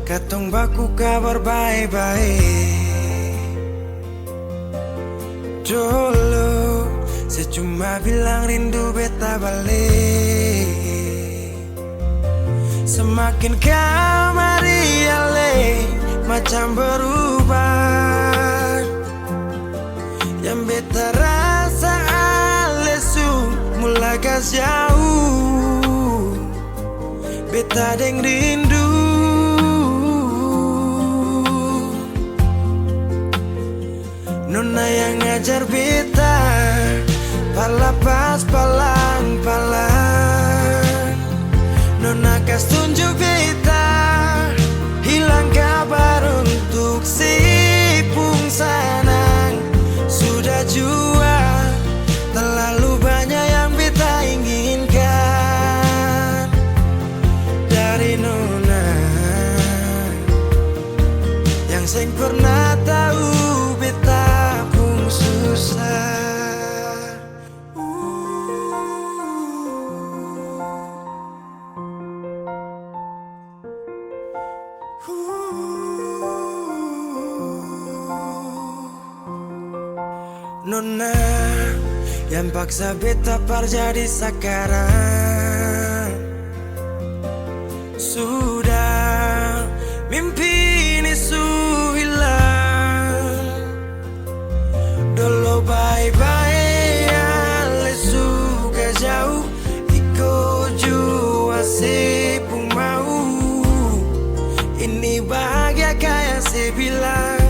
Katong baku kabar baik-baik. Dulu saya cuma bilang rindu beta balik. Semakin kamari ale macam berubah. Yang beta rasa alesu mulai gas jauh. Beta deng rindu. Nona yang ngajar beta palapas palang-palang. Nona kas tunjuk beta hilang kabar untuk si pungsanang. Sudah jua terlalu banyak yang beta inginkan dari Nona yang seng pernah tahu beta pun susah. Nona yang paksa beta par jadi sekarang. Sudah mimpi ini su hilang. Dulu bye-bye ale suka jauh. Iko jua si pun mau. Ini bahagia kayak si bilang.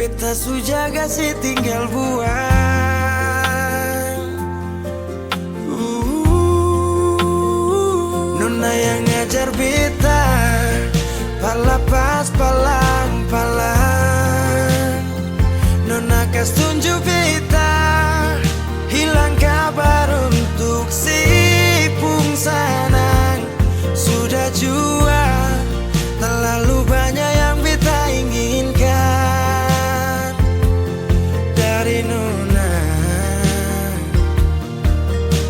Beta su jaga si tinggal buang. Nona yang ngajar beta palapas palang-palang. Nona kas tunjuk beta hilang kabar untuk si pungsanang. Sudah jua terlalu banyak yang beta inginkan dari Nona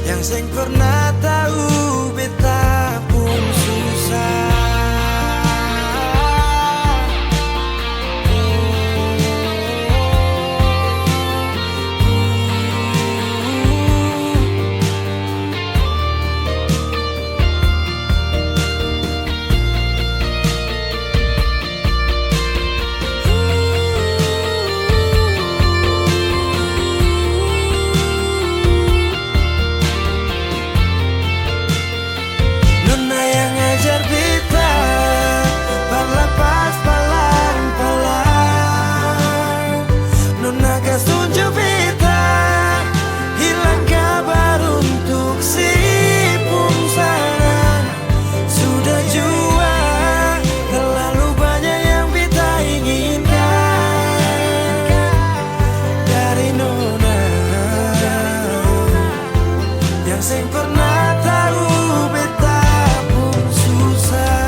yang seng pernah tahu beta pun susah. Seng pernah tahu beta pun susah.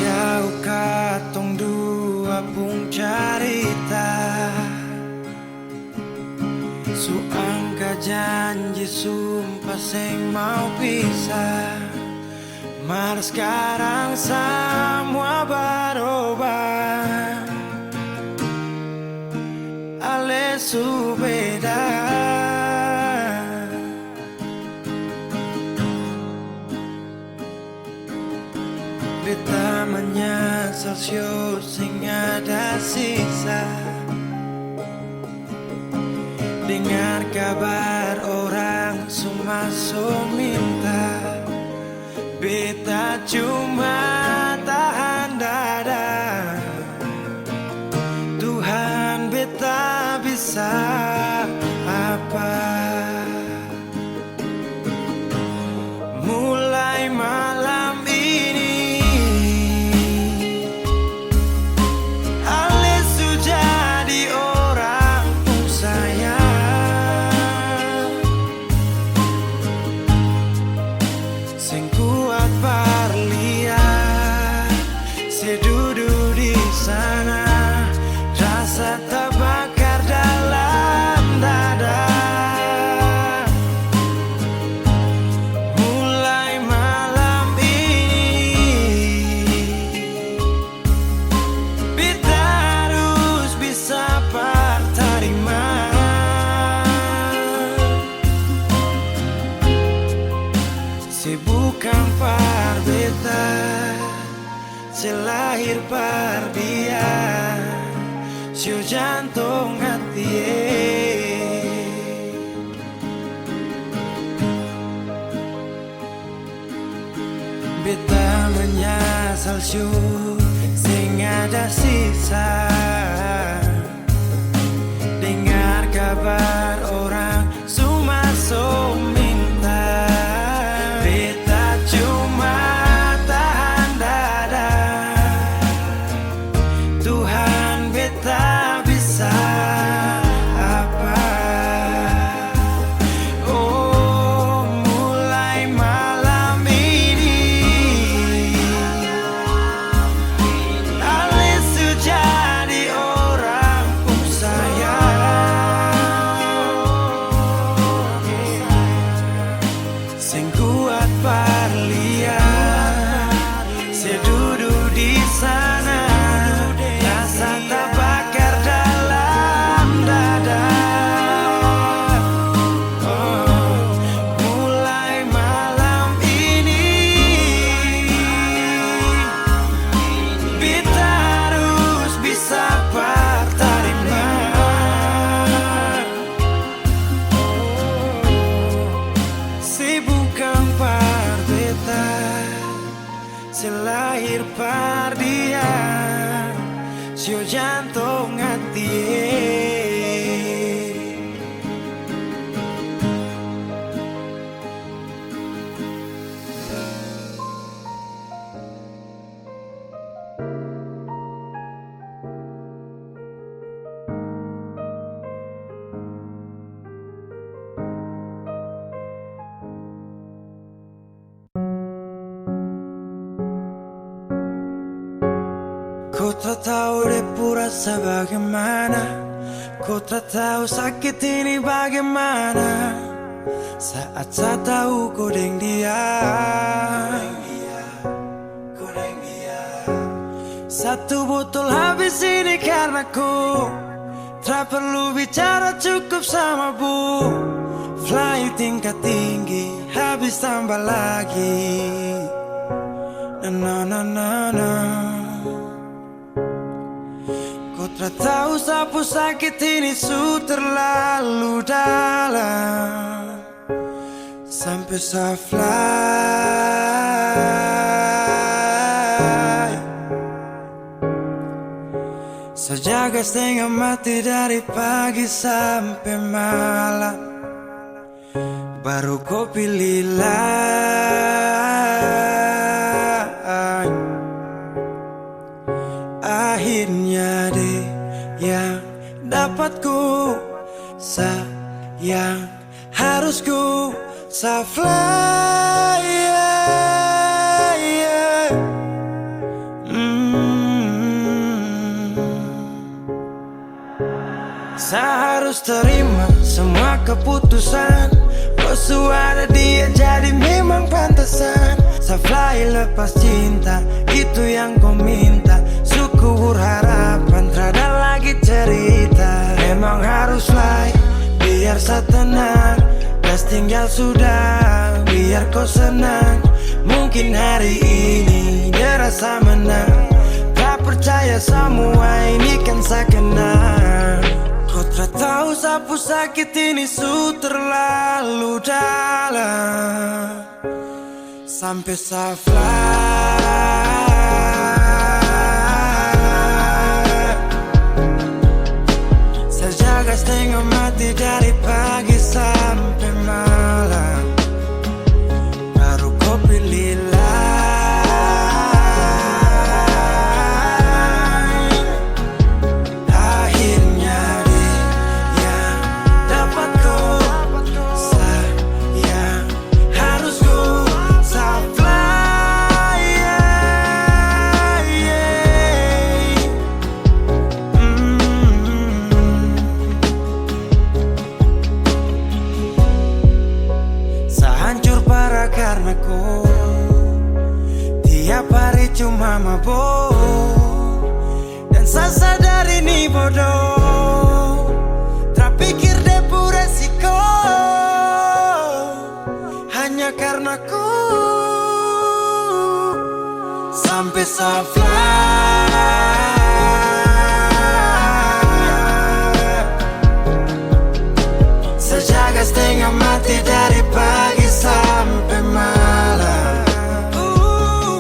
Jauh katong dua pung carita. Su angka janji sumpah seng mau pisah. Mar sekarang semua berubah. Ale su beda. Beta menyesal sio sing ada sisa. Dengar kabar orang semua minta. Beta cuma tahan dada. Tuhan beta bisa apa? selahir pardia sio jantung hati beta menyesal sio sing ada sisa dengar kabar orang sumaso minta beta cuma tahan dada Tuhan beta bisa apa oh mulai malam ini Alisu jadi orang sing kuat parlia saya duduk di sana rasa terbakar dalam dada oh, mulai malam ini kita harus bisa berterima bukan parbeta selahir pardia sio jantung hati Kau tak tahu depu rasa bagaimana Kau tak tahu sakit ini bagaimana Saat saya tahu kau deng dia Satu botol habis ini karena ku tak perlu bicara cukup sama bu Fly tingkat tinggi habis tambah lagi Na na na na Kau tak tahu sapu sakit ini su terlalu dalam Sampai saya fly Sejaga setengah mati dari pagi sampai malam Baru kau pilih akhirnya deh yang dapat ku sayang harus ku fly Saya harus terima semua keputusan Bosu ada dia jadi memang pantasan Saya fly lepas cinta itu yang kau minta Suku berharapan terada lagi cerita Memang harus fly biar saya tenang Gas tinggal sudah biar kau senang Mungkin hari ini dia rasa menang Tak percaya semua ini kan saya kenal Kau tak tahu sapu sakit ini su terlalu dalam Sampai saya fly Saya jaga setengah mati dari pagi sampai malam Baru kau pilih karena kau tiap hari cuma mabuk dan saya sadar ini bodoh tak pikir depu resiko hanya karena ku sampai bisa fly. Sejaga setengah mati dari pagi sampai malam.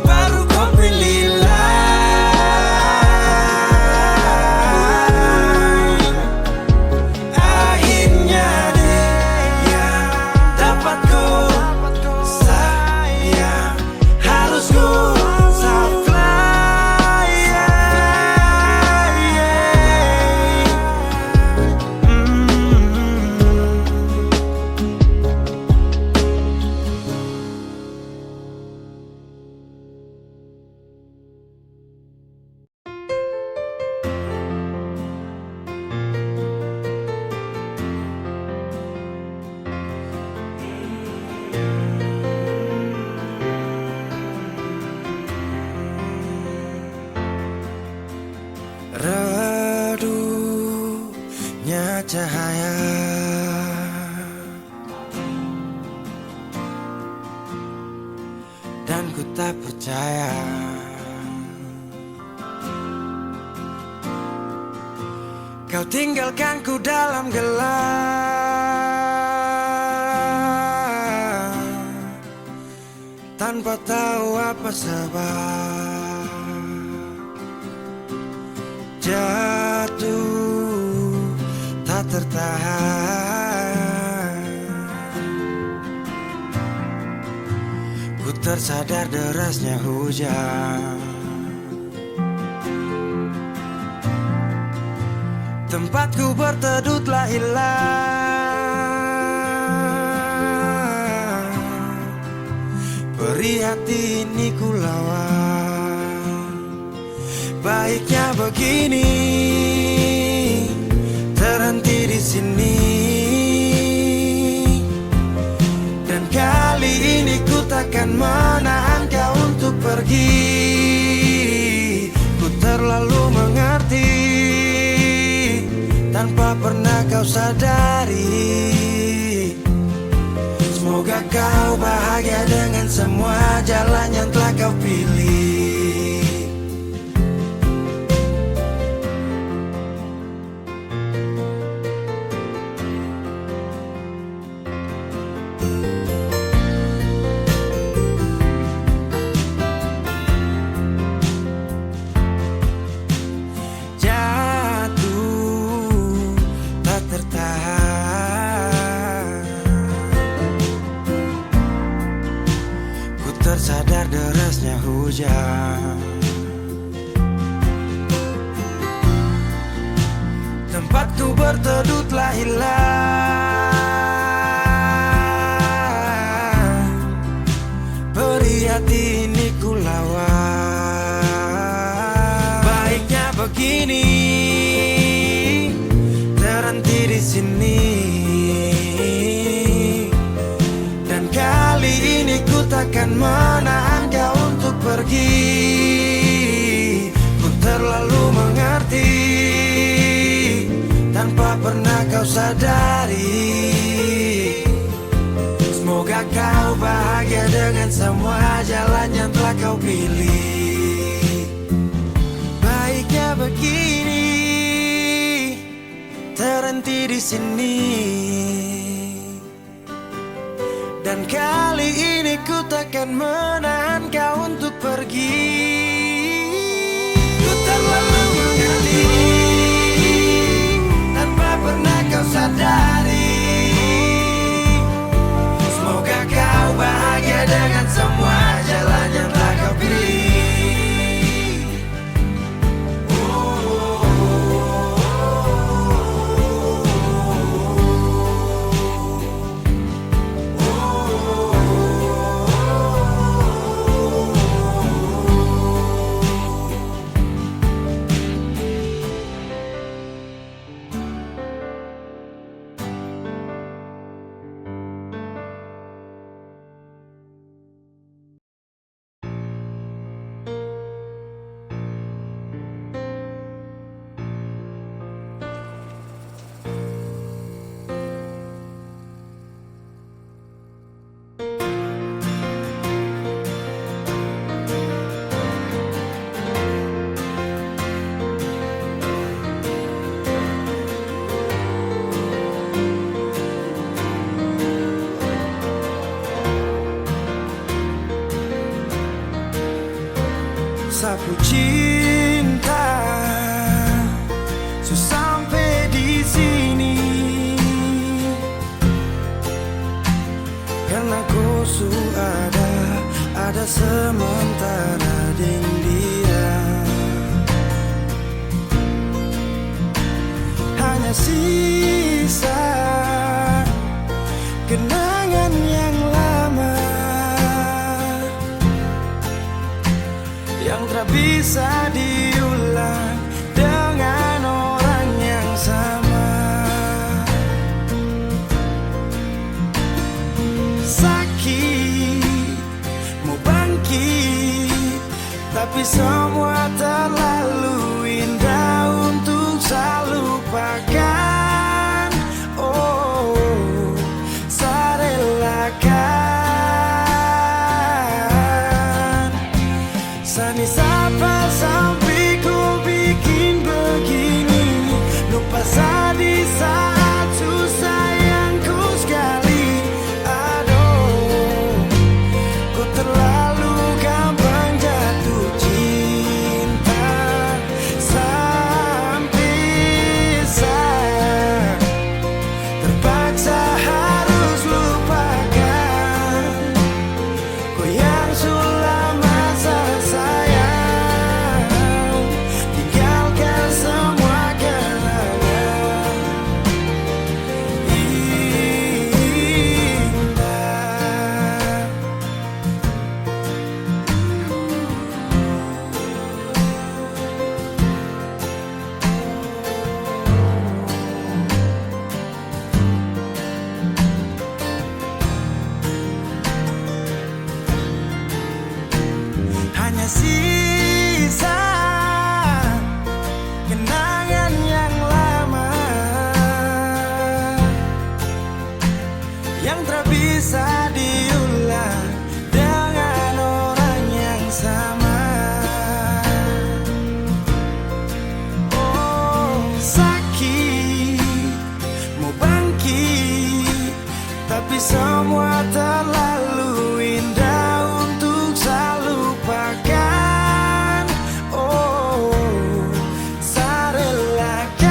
Baru kau pilih lain. Akhirnya dia dapat ku sayang. Harus ku redupnya cahaya dan ku tak percaya kau tinggalkan ku dalam gelap tanpa tahu apa sebab. Jatuh tak tertahan, ku tersadar derasnya hujan. Tempatku berteduh telah hilang. Beri hati ini ku lawan. Baiknya begini, terhenti di sini. Dan kali ini ku takkan menahan kau untuk pergi. Ku terlalu mengerti tanpa pernah kau sadari. Semoga kau bahagia dengan semua jalan yang telah kau pilih. Tersadar derasnya hujan. Tempatku berteduh telah hilang. Beri hati ini ku lawan. Baiknya begini, terhenti di sini. Dan kali ini ku takkan menahan kau untuk pergi. Ku terlalu mengerti tanpa pernah kau sadari. Semoga kau bahagia dengan semua jalan yang telah kau pilih. Baiknya begini, terhenti di sini. Dan kali ini ku takkan menahan kau untuk pergi. Ku terlalu mengerti tanpa pernah kau sadari. Semoga kau bahagia dengan semua jalan yang telah kau pilih. sapu cinta sampai di sini, karena kau ada sementara dengan dia. Hanya sisa kenangan yang lama yang tak bisa diulang dengan orang yang sama. Sakit mau bangkit, tapi semua terlalu indah untuk saya lupakan. Oh, saya relakan. Sani sapa sampai ku bikin begini, lupa saya di saat susah yang ku sekali. Aduh, ku terlalu gampang jatuh cinta sampai saya terpaksa harus lupakan ku yang sudah masa sayang, tinggalkan semua kenangan indah. Hanya sisa kenangan yang lama yang tak bisa diulang dengan orang yang sama. Oh, sakit mau bangkit, tapi semua terlalu indah untuk saya lupakan. Oh, saya relakan.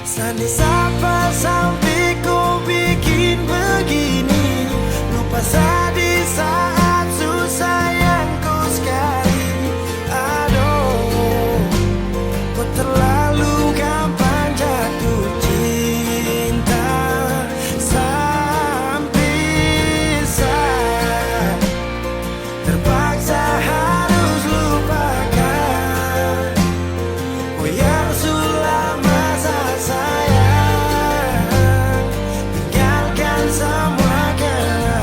Sani sapa sampai ku bikin begini, lupa saya di saat susah yang ku sekali. Aduh, ku terlalu gampang jatuh cinta sampai saya terpaksa harus lupakan ku yang sudah masa sayang, tinggalkan semua kenangan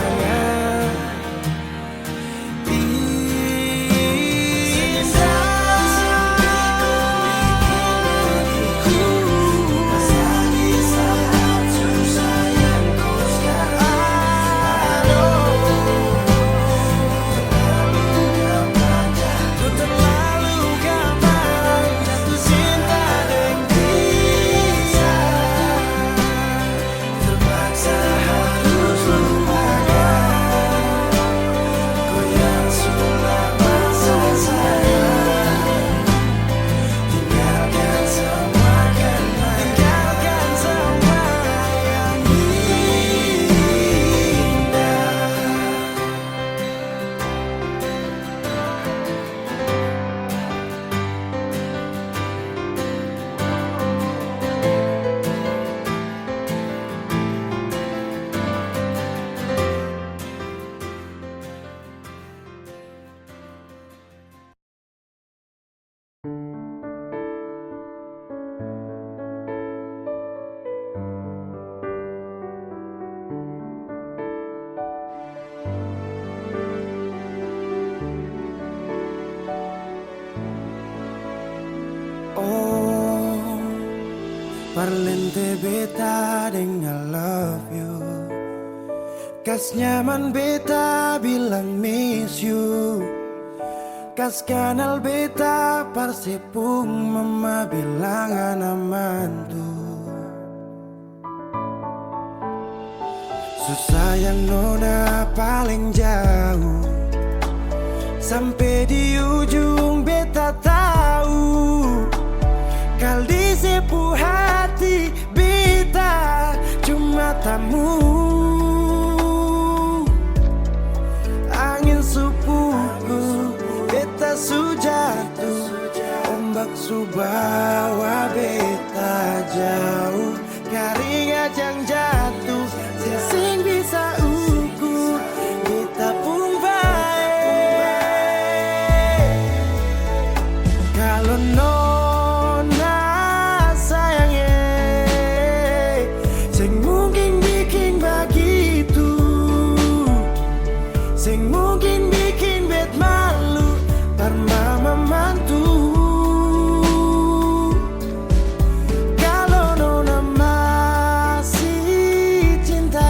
Parlente beta deng I love you, kas nyaman beta bilang miss you, kas kanal beta parsepung mama bilang anak mantu. Susah yang nona paling jauh, sampai di ujung beta tahu kal di sepuh hati beta cuma tamu. Angin supuku beta su jatuh, ombak su bawa beta jauh, keringat yang jatuh sing bisa ukur beta pun baik. Kalau nona sayangnya sing mungkin bikin begitu, sing mungkin bikin bet malu par mama mantu. Kalau nona masih cinta,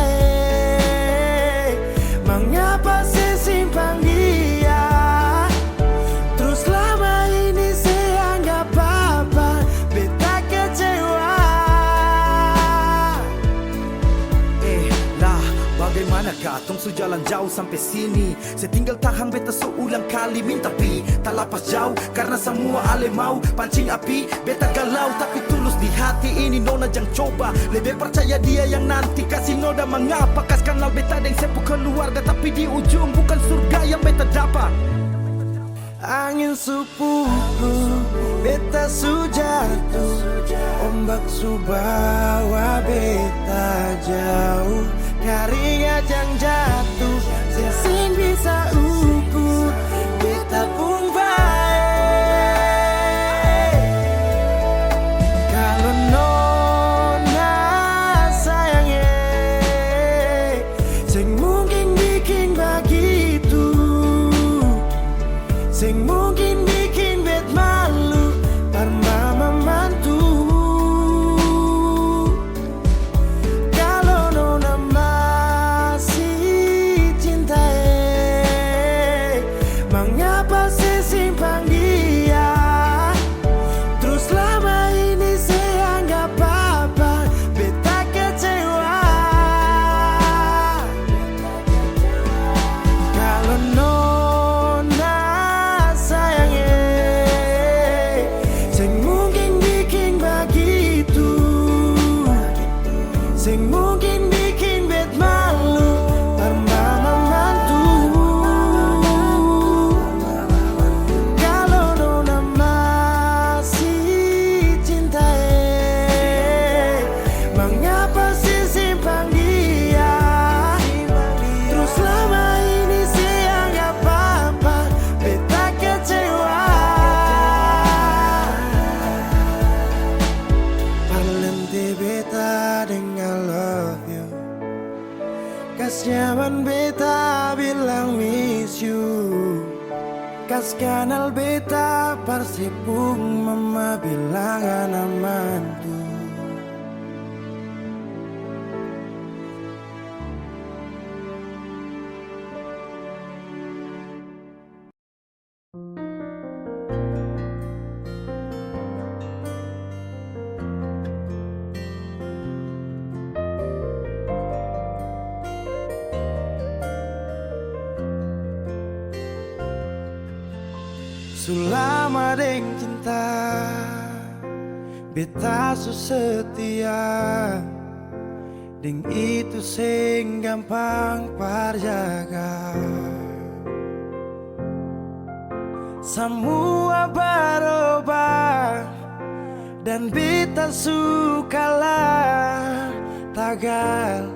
mengapa saya simpan dia? Terus lama ini saya anggap apa, beta kecewa. Lah, bagaimanakah tong su jalan jauh sampai sini? Saya tinggal tahan beta seulang kali minta pi, tak lapas jauh karena semua ale mau pancing api. Beta galau tapi tulus di hati ini, nona jang coba lebih percaya dia yang nanti kasih noda. Mengapa kas kenal beta deng sepuh keluarga, tapi di ujung bukan surga yang beta dapat. Angin supuku beta su jatuh, ombak su bawa beta jauh, keringat yang jatuh sing bisa ukur beta pun baik. Kalau nona sayangnya sing mungkin bikin begitu, sing mungkin bikin bet malu par mama mantu. Kalau nona masih cinta, mengapa saya simpan dia? Terus lama ini saya anggap apa, beta kecewa. Kalau nona sayangnya sing mungkin bikin begitu, sing mungkin bikin bet malu par mama mantu. Kalau nona masih cinta, mengapa sih simpan dia? Terus lama ini saya anggap apa, beta kecewa. Parlente beta dengan love you, kas nyaman beta bilang miss you, kas kanal beta parsipung mama bilang anamantu. Selama deng cinta beta su setia, deng itu sing gampang parjaga. Semua berubah dan beta su kalah, tagal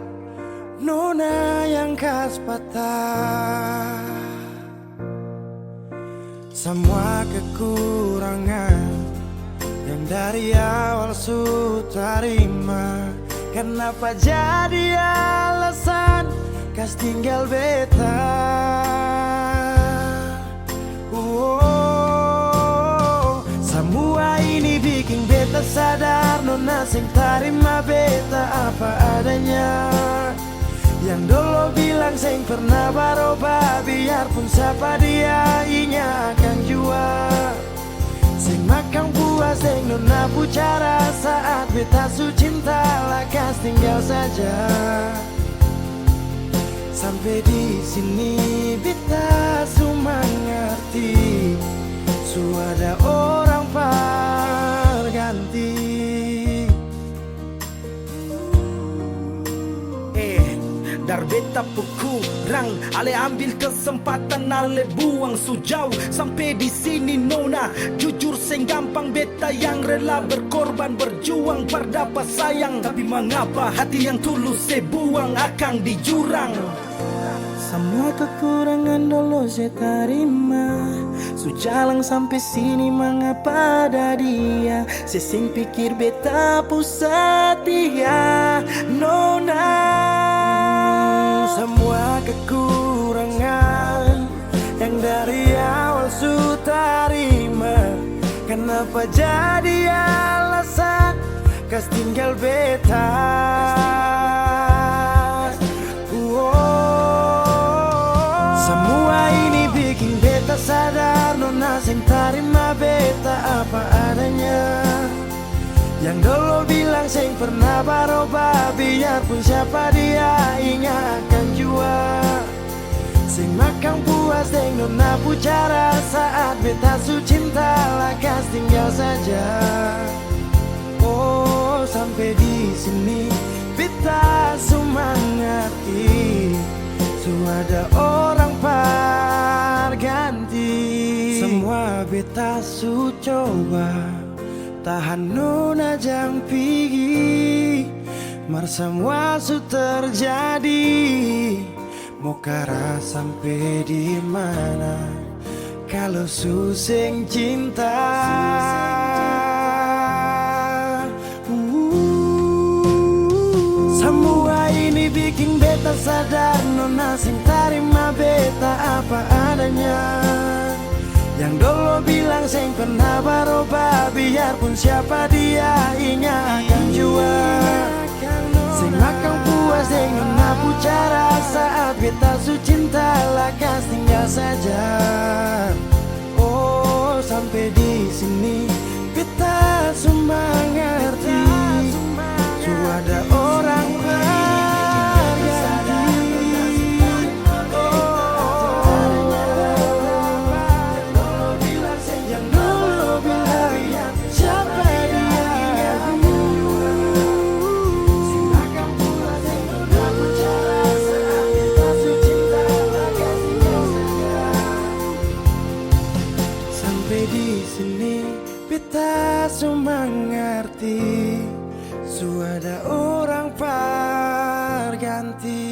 nona yang kas patah. Semua kekurangan yang dari awal su terima, kenapa jadi alasan kas tinggal beta? Semua ini bikin beta sadar nona sing terima beta apa adanya. Yang dulu bilang sing pernah berubah, biarpun siapa dia inya akan jua. Sing makan buah sing nona bicara saat beta su cinta, lakas tinggal saja. sampai di sini beta cuma ngerti suada orang berganti. Dar beta kurang, ale ambil kesempatan, ale buang sujau. Sampai di sini nona, jujur seng gampang beta yang rela berkorban berjuang berdapat sayang. Tapi mengapa hati yang tulus saya buang akang di jurang? Semua kekurangan dulu saya terima, sujalang sampai sini mengapa ada dia. Saya sing pikir beta pusat dia nona. Semua kekurangan yang dari awal su terima, kenapa jadi alasan kas tinggal beta? Semua ini bikin beta sadar nona sing terima beta apa adanya. Yang dulu bilang sing pernah berubah, biarpun siapa dia ingat akan jua. Sing makan puas deng nona pucara saat beta su cinta lakas tinggal saja. Oh sampai di sini beta cuma ngerti suada orang berganti. Semua beta su coba tahan nona jang pigi, mar semua su terjadi. Mau kara sampai di mana kalau suseng cinta? Semua ini bikin beta sadar nona sing terima beta apa adanya. Yang dulu bilang sing pernah berubah, biarpun siapa dia ingat akan jua. Sing makan puas deng nona pucara saat beta su cinta lakas tinggal saja. Oh sampai di sini beta cuma ngerti suada orang beta cuma ngerti suada orang berganti.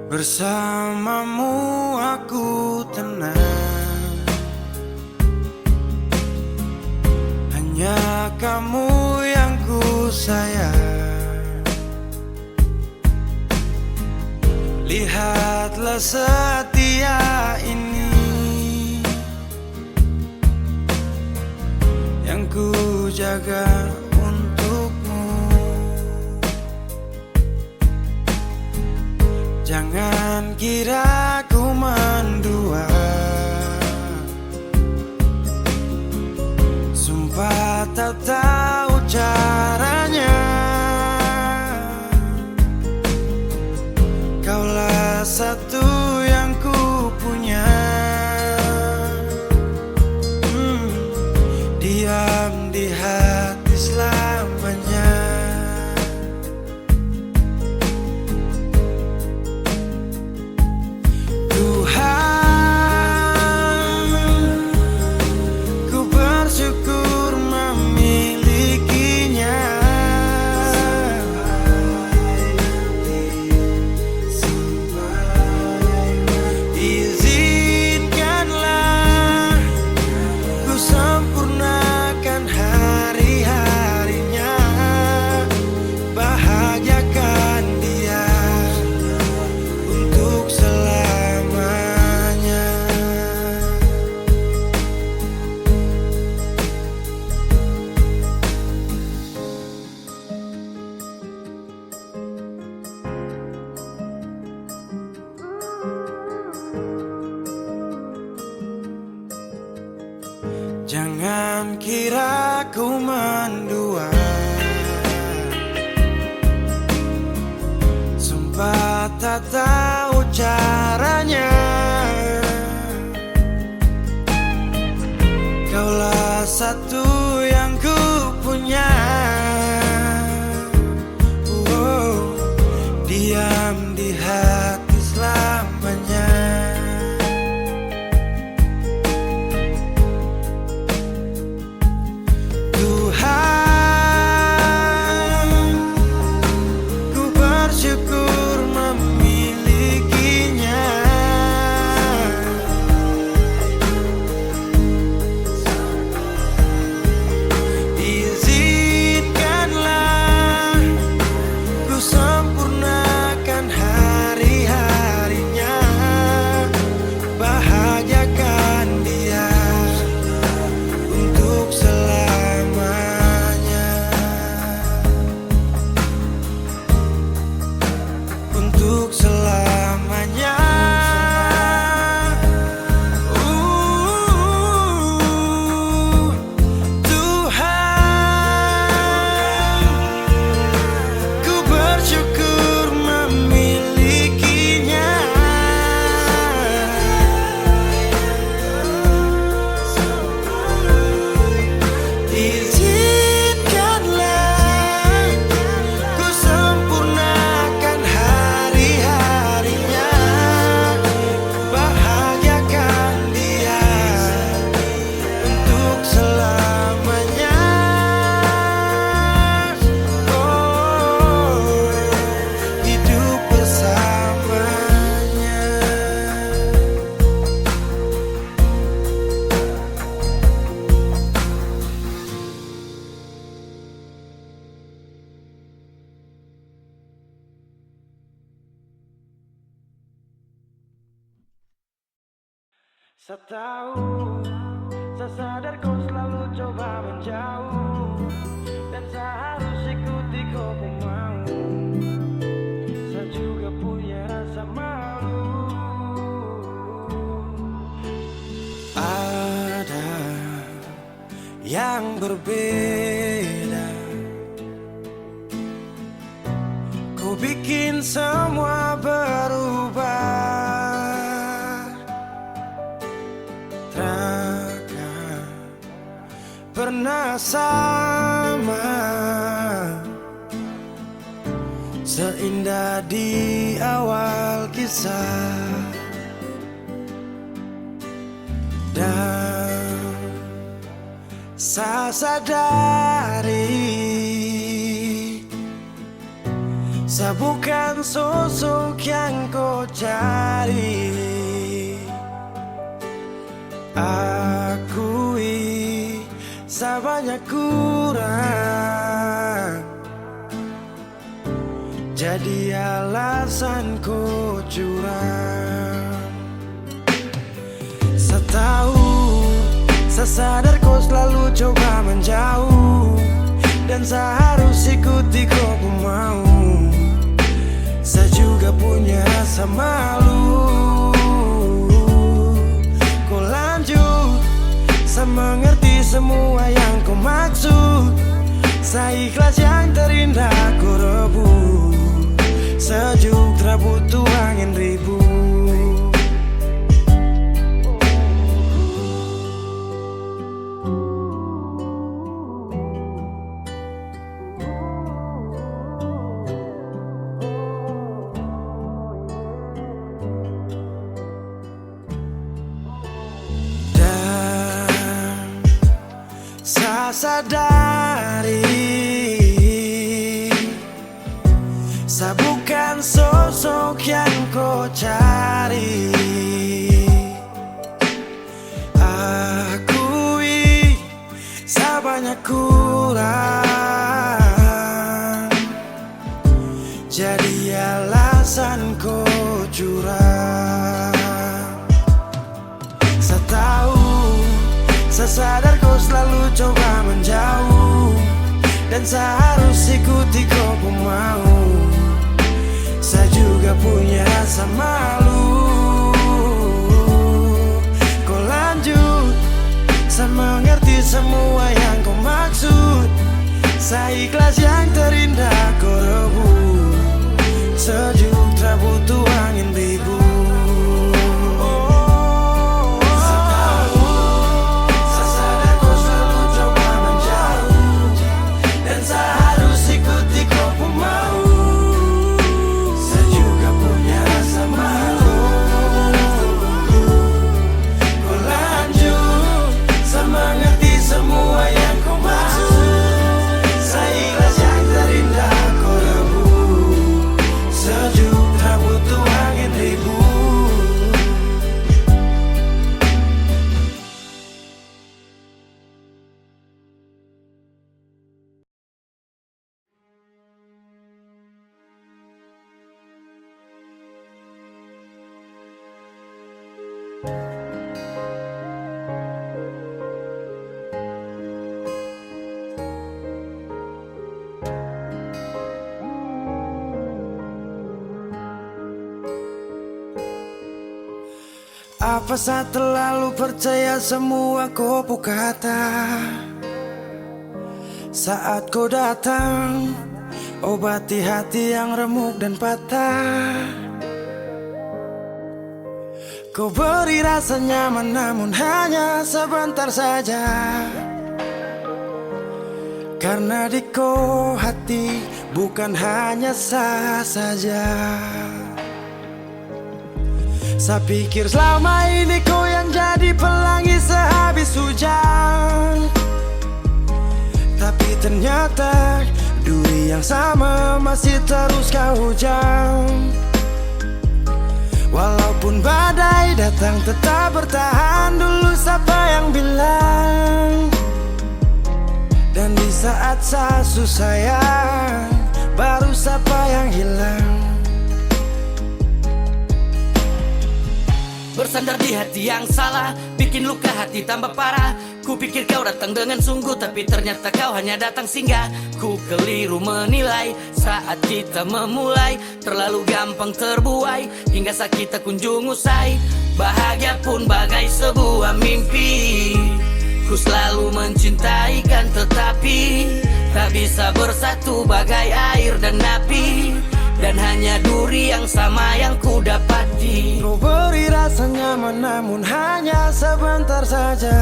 Bersamamu aku tenang, hanya kamu yang ku sayang. Lihatlah setia ini yang ku jaga untukmu. Jangan kira ku mendua, sumpah tak tahu caranya. Kaulah satu yang ku punya. Diam di hati selamanya. Jangan kira ku mendua, sumpah tak tahu caranya. Kaulah satu yang ku punya. Diam di hati selamanya. Tuhan, ku bersyukur memilikinya. Izinkanlah ku sempurnakan hari-harinya, bahagiakan dia untuk selamanya, untuk selamanya. Tuhan, ku bersyukur memilikinya. Izinkanlah ku sempurnakan hari-harinya, bahagiakan dia untuk selamanya. Oh, hidup bersamanya. Saya tahu, saya sadar kau selalu coba menjauh, dan saya harus ikuti kau mau. Saya juga punya rasa malu. Ada yang berbeda, kau bikin semua berubah. Takkan pernah sama, seindah di awal kisah. Dan saya sadari, saya bukan sosok yang kau cari. Akui saya banyak kurang, jadi alasan ku curang. Saya tahu, saya sadar kau selalu coba menjauh, dan saya harus ikuti kau mau. Saya juga punya rasa malu. Kau lanjut, saya mengerti semua yang kau maksud. Saya ikhlas yang terindah ku rebut, sejuk tak butuh angin ribut. Saya sadari, saya bukan sosok yang kau cari. Akui saya banyak kurang, jadi alasan kau curang. Saya tahu, saya sadar kau selalu coba menjauh, dan saya harus ikuti kau mau. Saya juga punya rasa malu. Kau lanjut, saya mengerti semua yang kau maksud. Seikhlas yang terindah kau rebut. Sejuk tak butuh angin ribut. Apa saya terlalu percaya semua kopu kata? Saat kau datang, obati hati yang remuk dan patah. Kau beri rasa nyaman namun hanya sebentar saja. Karena di kau hati bukan hanya sah saja. Saya pikir selama ini kau yang jadi pelangi sehabis hujan. Tapi ternyata duri yang sama masih terus kau hujam. Walaupun badai datang tetap bertahan. Dulu siapa yang bilang? Dan di saat saya susah sayang, baru siapa yang hilang? Bersandar di hati yang salah, bikin luka hati tambah parah. Ku pikir kau datang dengan sungguh, tapi ternyata kau hanya datang singgah. Ku keliru menilai saat kita memulai. Terlalu gampang terbuai, hingga saat kita kunjung usai. Bahagia pun bagai sebuah mimpi. Ku selalu mencintai kan, tetapi tak bisa bersatu bagai air dan api. Dan hanya duri yang sama yang ku dapati. Kau beri rasa nyaman namun hanya sebentar saja.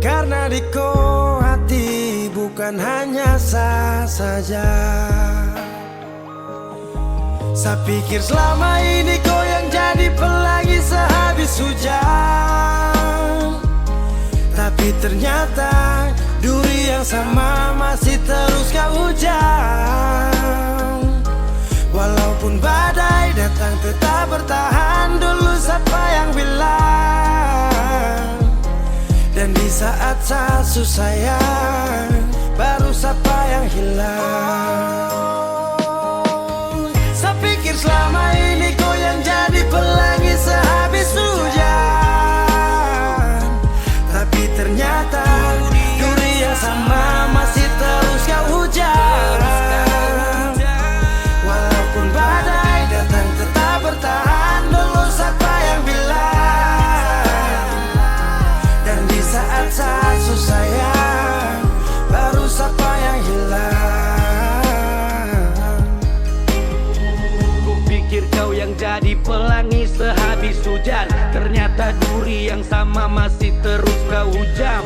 Karena di kau hati bukan hanya sah saja. Saya pikir selama ini kau yang jadi pelangi sehabis hujan. Tapi ternyata duri yang sama masih terus kau hujam. Walaupun badai datang tetap bertahan. Dulu siapa yang bilang? Dan di saat saya susah sayang, baru siapa yang hilang? Saya pikir selama ini kau yang jadi pelangi sehabis hujan. Tapi ternyata duri yang sama masih terus kau hujam. Walaupun badai datang tetap bertahan. Dulu siapa yang bilang? Dan di saat saya susah sayang, baru siapa yang hilang? Ku pikir kau yang jadi pelangi sehabis hujan. Ternyata duri yang sama masih terus kau hujam.